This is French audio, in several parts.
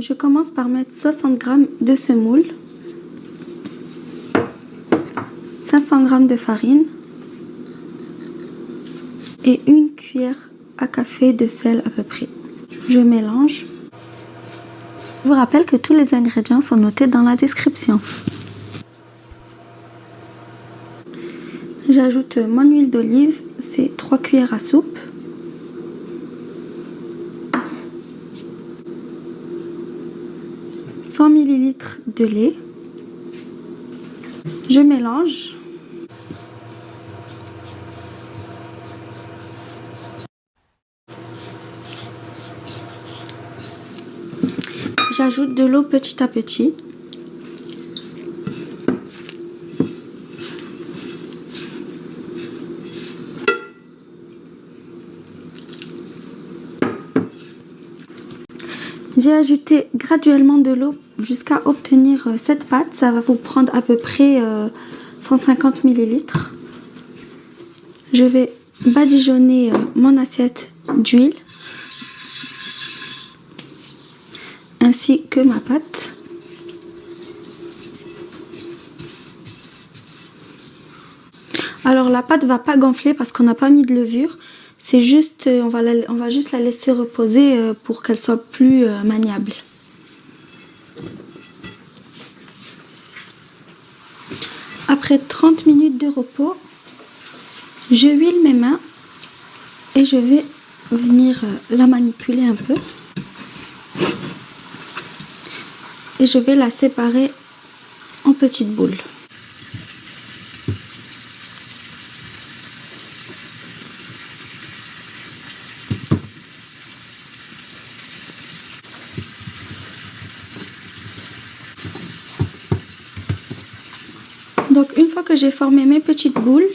Je commence par mettre 60 g de semoule, 500 g de farine et 1 cuillère à café de sel à peu près. Je mélange. Je vous rappelle que tous les ingrédients sont notés dans la description. J'ajoute mon huile d'olive, c'est 3 cuillères à soupe. « 100 ml de lait. Je mélange. J'ajoute de l'eau petit à petit. J'ai ajouté graduellement de l'eau jusqu'à obtenir cette pâte. Ça va vous prendre à peu près 150 ml. Je vais badigeonner mon assiette d'huile ainsi que ma pâte. Alors la pâte va pas gonfler parce qu'on n'a pas mis de levure. C'est juste, on va juste la laisser reposer pour qu'elle soit plus maniable. Après 30 minutes de repos, je huile mes mains et je vais venir la manipuler un peu. Et je vais la séparer en petites boules. Donc une fois que j'ai formé mes petites boules,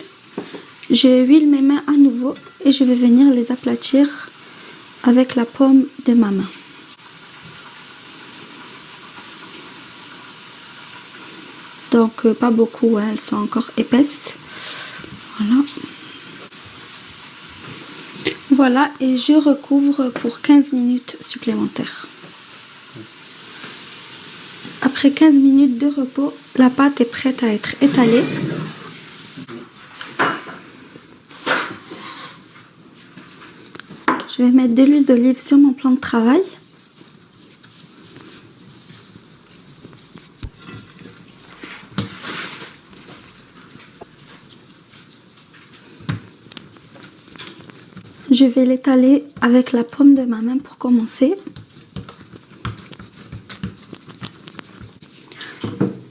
je huile mes mains à nouveau et je vais venir les aplatir avec la paume de ma main. Donc pas beaucoup, hein, elles sont encore épaisses. Voilà. Voilà, et je recouvre pour 15 minutes supplémentaires. Après 15 minutes de repos, la pâte est prête à être étalée. Je vais mettre de l'huile d'olive sur mon plan de travail. Je vais l'étaler avec la paume de ma main pour commencer.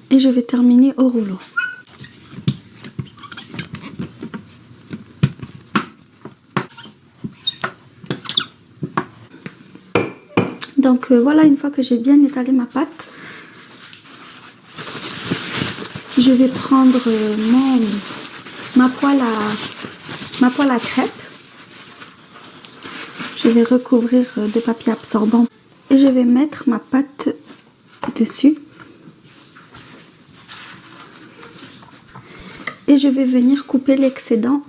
Et je vais terminer au rouleau. Donc voilà, une fois que j'ai bien étalé ma pâte, je vais prendre ma poêle à crêpes. Je vais recouvrir de papier absorbant et je vais mettre ma pâte dessus. Et je vais venir couper l'excédent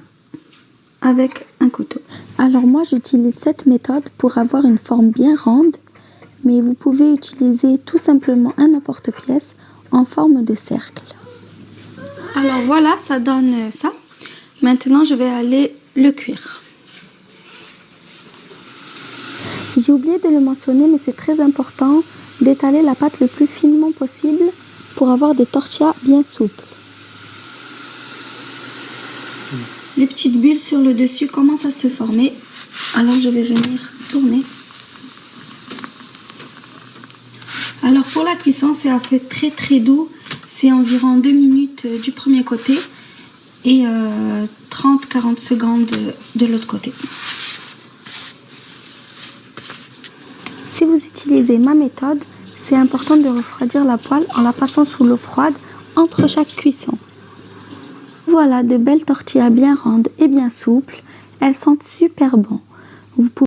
avec un couteau. Alors moi j'utilise cette méthode pour avoir une forme bien ronde, mais vous pouvez utiliser tout simplement un emporte-pièce en forme de cercle. Alors voilà, ça donne ça. Maintenant je vais aller le cuire. J'ai oublié de le mentionner, mais c'est très important d'étaler la pâte le plus finement possible pour avoir des tortillas bien souples. Les petites bulles sur le dessus commencent à se former. Alors je vais venir tourner. Alors pour la cuisson, c'est à feu très très doux. C'est environ 2 minutes du premier côté et 30-40 secondes de l'autre côté. Si vous utilisez ma méthode, c'est important de refroidir la poêle en la passant sous l'eau froide entre chaque cuisson. Voilà de belles tortillas bien rondes et bien souples. Elles sentent super bon. Vous pouvez